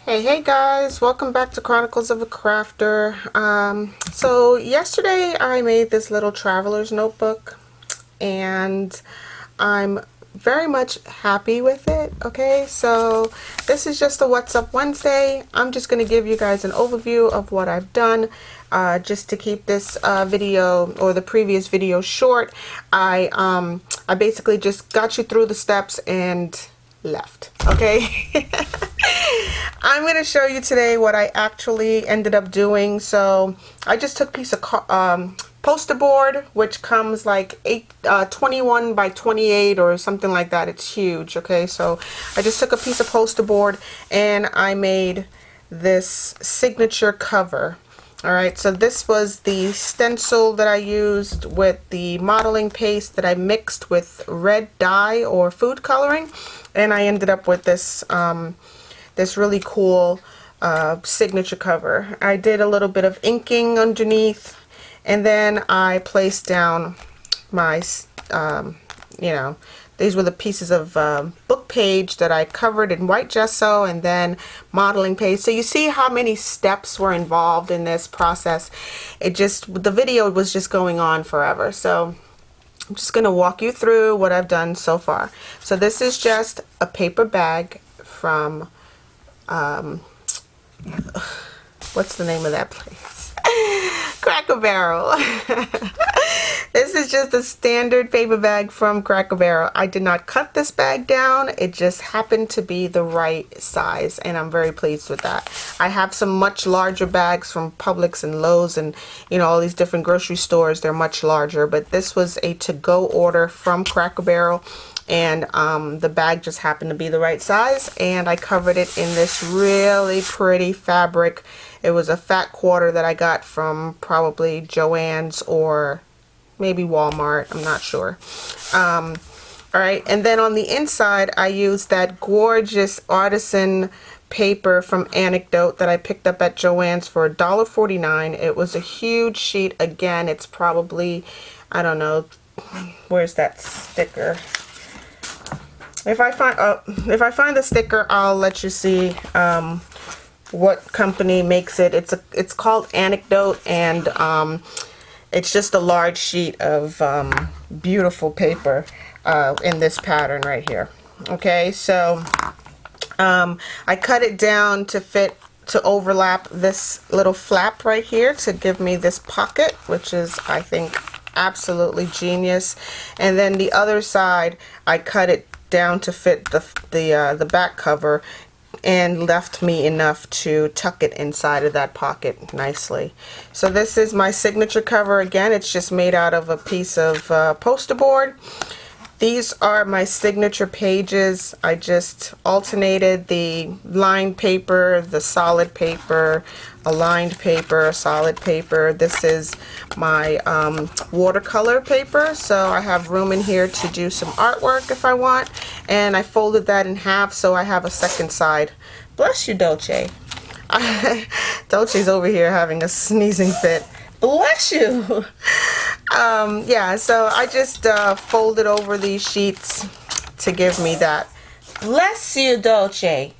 Hey guys, welcome back to Chronicles of a Crafter. So yesterday I made this little traveler's notebook and I'm very much happy with it. Okay, so this is just a What's Up Wednesday. I'm just going to give you guys an overview of what I've done. Just to keep this video or the previous video short, I basically just got you through the steps and left. Okay. I'm going to show you today what I actually ended up doing. So I just took a piece of poster board, which comes like 21 by 28 or something like that. It's huge. Okay, so I just took a piece of poster board and I made this signature cover. Alright, so this was the stencil that I used with the modeling paste that I mixed with red dye or food coloring, and I ended up with this this really cool signature cover. I did a little bit of inking underneath, and then I placed down my these were the pieces of book page that I covered in white gesso and then modeling paste. So you see how many steps were involved in this process. The video was just going on forever. So I'm just going to walk you through what I've done so far. So this is just a paper bag from, what's the name of that place? Cracker Barrel. This is just a standard paper bag from Cracker Barrel. I did not cut this bag down. It just happened to be the right size, and I'm very pleased with that. I have some much larger bags from Publix and Lowe's and all these different grocery stores. They're much larger, but this was a to-go order from Cracker Barrel, and the bag just happened to be the right size, and I covered it in this really pretty fabric. It was a fat quarter that I got from probably Joann's or maybe Walmart, I'm not sure. Alright, and then on the inside I used that gorgeous artisan paper from Anecdote that I picked up at Joann's for $1.49. It was a huge sheet. Again, it's probably, I don't know, where's that sticker? If I find the sticker, I'll let you see what company makes it. It's called Anecdote, and it's just a large sheet of beautiful paper in this pattern right here. Okay, so I cut it down to overlap this little flap right here to give me this pocket, which is, I think, absolutely genius. And then the other side, I cut it down to fit the back cover, and left me enough to tuck it inside of that pocket nicely. So this is my signature cover. Again, it's just made out of a piece of poster board. These are my signature pages. I just alternated the lined paper, the solid paper, a lined paper, a solid paper. This is my watercolor paper, so I have room in here to do some artwork if I want, and I folded that in half so I have a second side. Bless you, Dolce. Dolce's over here having a sneezing fit. Bless you. Yeah, so I just folded over these sheets to give me that. Bless you, Dolce.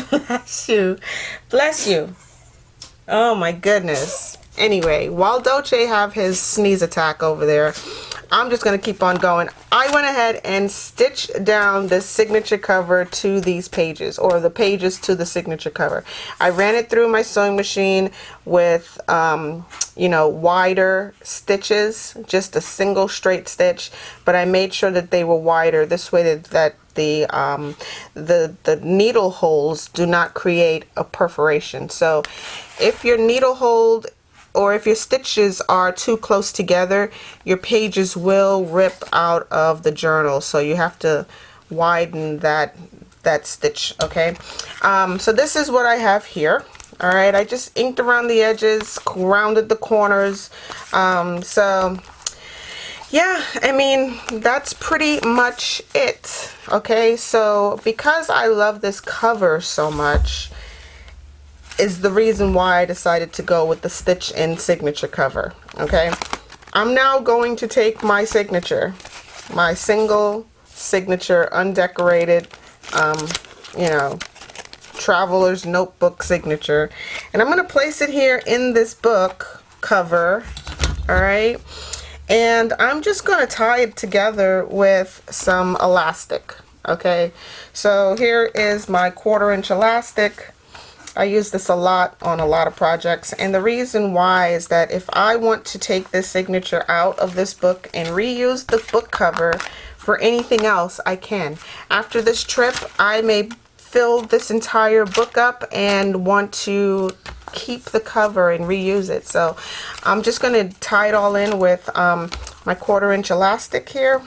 Bless you. Bless you. Oh my goodness. Anyway, while Dolce have his sneeze attack over there, I'm just going to keep on going. I went ahead and stitched down the signature cover to these pages, or the pages to the signature cover. I ran it through my sewing machine with, wider stitches, just a single straight stitch, but I made sure that they were wider. This way that the needle holes do not create a perforation. So if your needle hole or if your stitches are too close together, your pages will rip out of the journal. So you have to widen that stitch. Okay, so this is what I have here. All right, I just inked around the edges, rounded the corners. So yeah, I mean, that's pretty much it. Okay, so because I love this cover so much is the reason why I decided to go with the stitch in signature cover. Okay, I'm now going to take my signature, my single signature undecorated traveler's notebook signature. And I'm going to place it here in this book cover. All right. And I'm just going to tie it together with some elastic. Okay. So here is my 1/4 inch elastic. I use this a lot on a lot of projects, and the reason why is that if I want to take this signature out of this book and reuse the book cover for anything else, I can. After this trip, I may fill this entire book up and want to keep the cover and reuse it. So I'm just going to tie it all in with my 1/4 inch elastic here.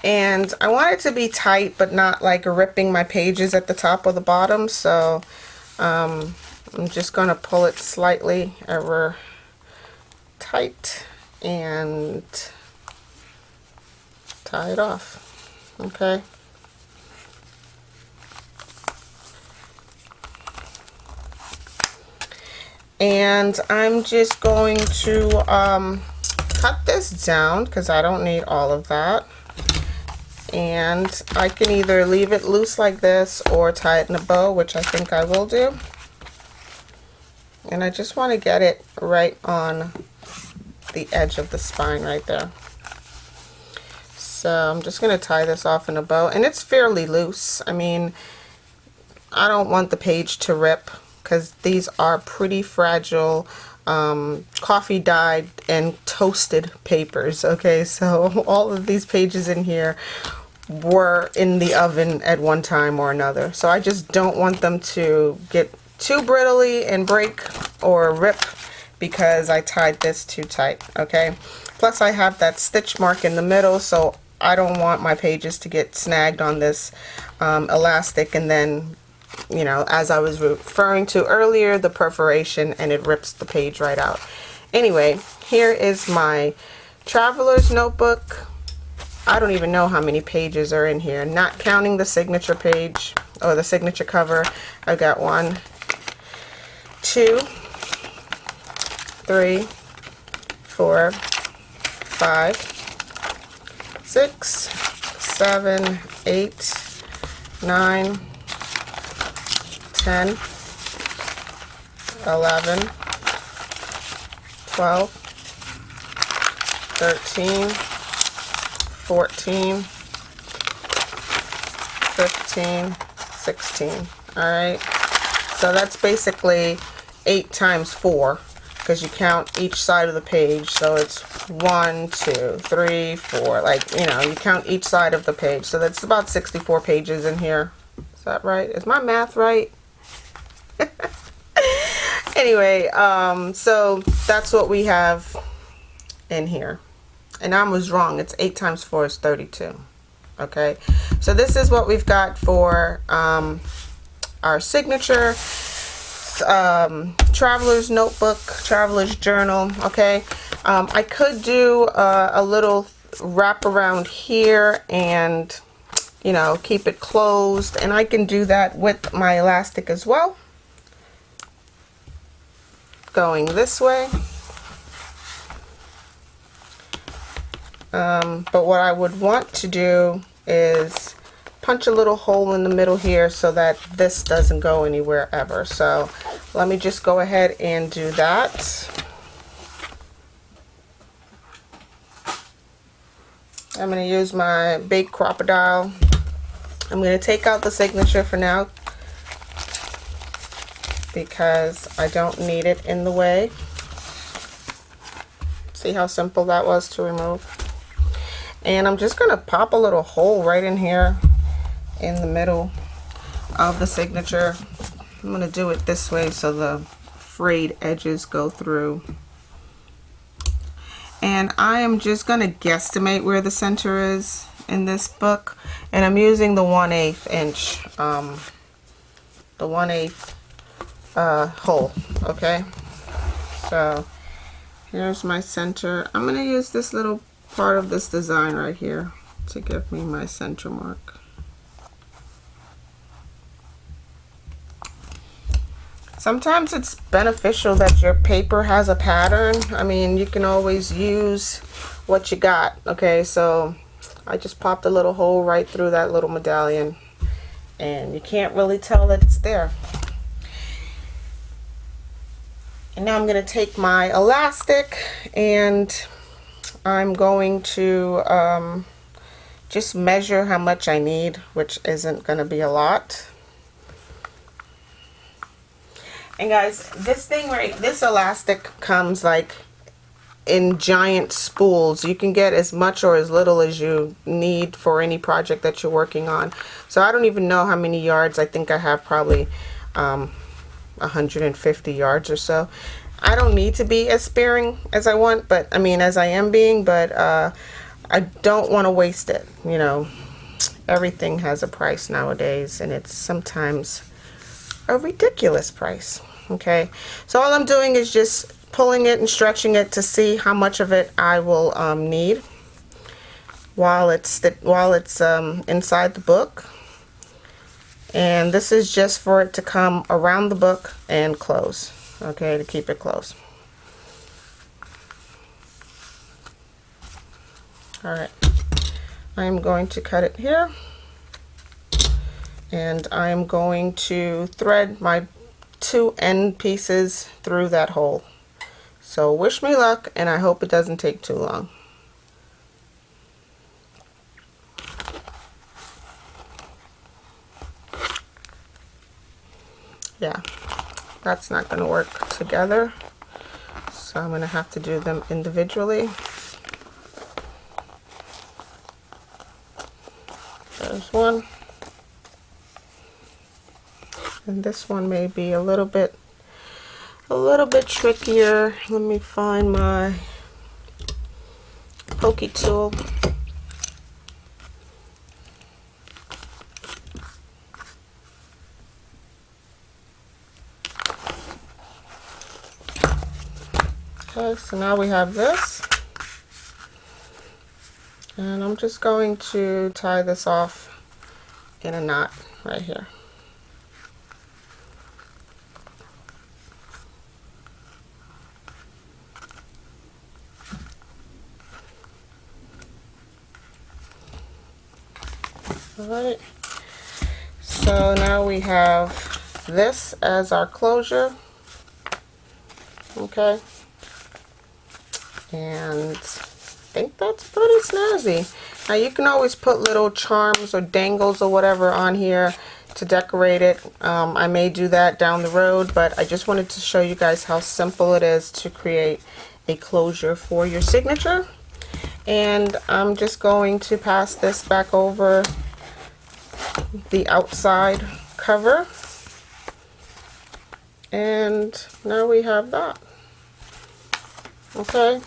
And I want it to be tight, but not like ripping my pages at the top or the bottom. So I'm just going to pull it slightly ever tight and tie it off. Okay. And I'm just going to cut this down because I don't need all of that. And I can either leave it loose like this or tie it in a bow, which I think I will do. And I just want to get it right on the edge of the spine right there. So I'm just going to tie this off in a bow, and it's fairly loose. I mean, I don't want the page to rip because these are pretty fragile coffee dyed and toasted papers. Okay, so all of these pages in here were in the oven at one time or another, so I just don't want them to get too brittly and break or rip because I tied this too tight. Okay, plus I have that stitch mark in the middle, so I don't want my pages to get snagged on this elastic, and then, you know, as I was referring to earlier, the perforation, and it rips the page right out. Anyway, here is my traveler's notebook. I don't even know how many pages are in here, not counting the signature page or the signature cover. I've got 1, 2, 3, 4, 5, 6, 7, 8, 9, 10, 11, 12, 13, 14, 15, 16. Alright, so that's basically 8 times 4 because you count each side of the page. So it's 1, 2, 3, 4, like, you know, you count each side of the page. So that's about 64 pages in here. Is that right? Is my math right? Anyway, so that's what we have in here. And I was wrong. It's 8 times 4 is 32. Okay, so this is what we've got for our signature, traveler's notebook, traveler's journal. Okay, I could do a little wrap around here and, you know, keep it closed, and I can do that with my elastic as well, going this way. But what I would want to do is punch a little hole in the middle here so that this doesn't go anywhere ever. So let me just go ahead and do that. I'm going to use my baked crocodile. I'm going to take out the signature for now because I don't need it in the way. See how simple that was to remove? And I'm just going to pop a little hole right in here in the middle of the signature. I'm going to do it this way so the frayed edges go through. And I am just going to guesstimate where the center is in this book. And I'm using the 1/8 inch, the 1/8 hole. Okay, so here's my center. I'm going to use this little part of this design right here to give me my center mark. Sometimes it's beneficial that your paper has a pattern. I mean, you can always use what you got. Okay, so I just popped a little hole right through that little medallion, and you can't really tell that it's there. And now I'm going to take my elastic and I'm going to just measure how much I need, which isn't going to be a lot. And guys, this elastic comes like in giant spools. You can get as much or as little as you need for any project that you're working on. So I don't even know how many yards. I think I have probably 150 yards or so. I don't need to be as sparing as I want, but I mean as I am being, but I don't want to waste it. You know, everything has a price nowadays, and it's sometimes a ridiculous price. Okay, so all I'm doing is just pulling it and stretching it to see how much of it I will need while it's inside the book. And this is just for it to come around the book and close, okay, to keep it closed. Alright, I'm going to cut it here, and I'm going to thread my 2 end pieces through that hole. So wish me luck, and I hope it doesn't take too long. Yeah, that's not going to work together, so I'm going to have to do them individually. There's one, and this one may be a little bit trickier. Let me find my pokey tool. Okay, so now we have this, and I'm just going to tie this off in a knot right here. Alright, so now we have this as our closure. Okay, and I think that's pretty snazzy. Now you can always put little charms or dangles or whatever on here to decorate it. I may do that down the road, but I just wanted to show you guys how simple it is to create a closure for your signature. And I'm just going to pass this back over the outside cover, and now we have that. Okay,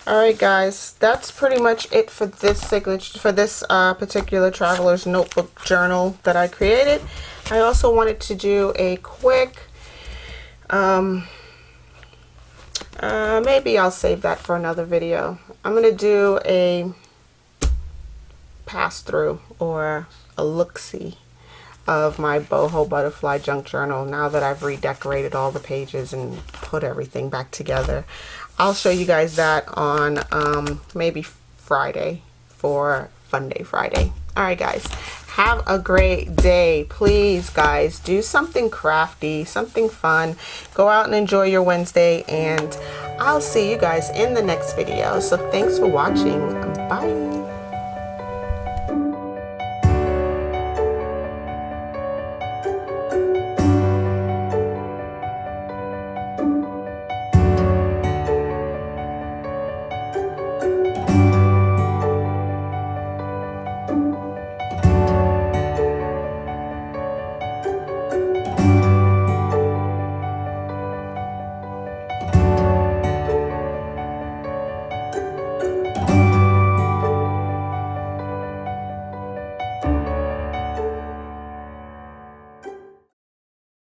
all right guys, that's pretty much it for this signature, for this particular traveler's notebook journal that I created. I also wanted to do a quick maybe I'll save that for another video. I'm gonna do a pass through or a look-see of my boho butterfly junk journal now that I've redecorated all the pages and put everything back together. I'll show you guys that on maybe Friday for Fun Day Friday. Alright guys, have a great day. Please guys, do something crafty, something fun. Go out and enjoy your Wednesday, and I'll see you guys in the next video. So thanks for watching. Bye.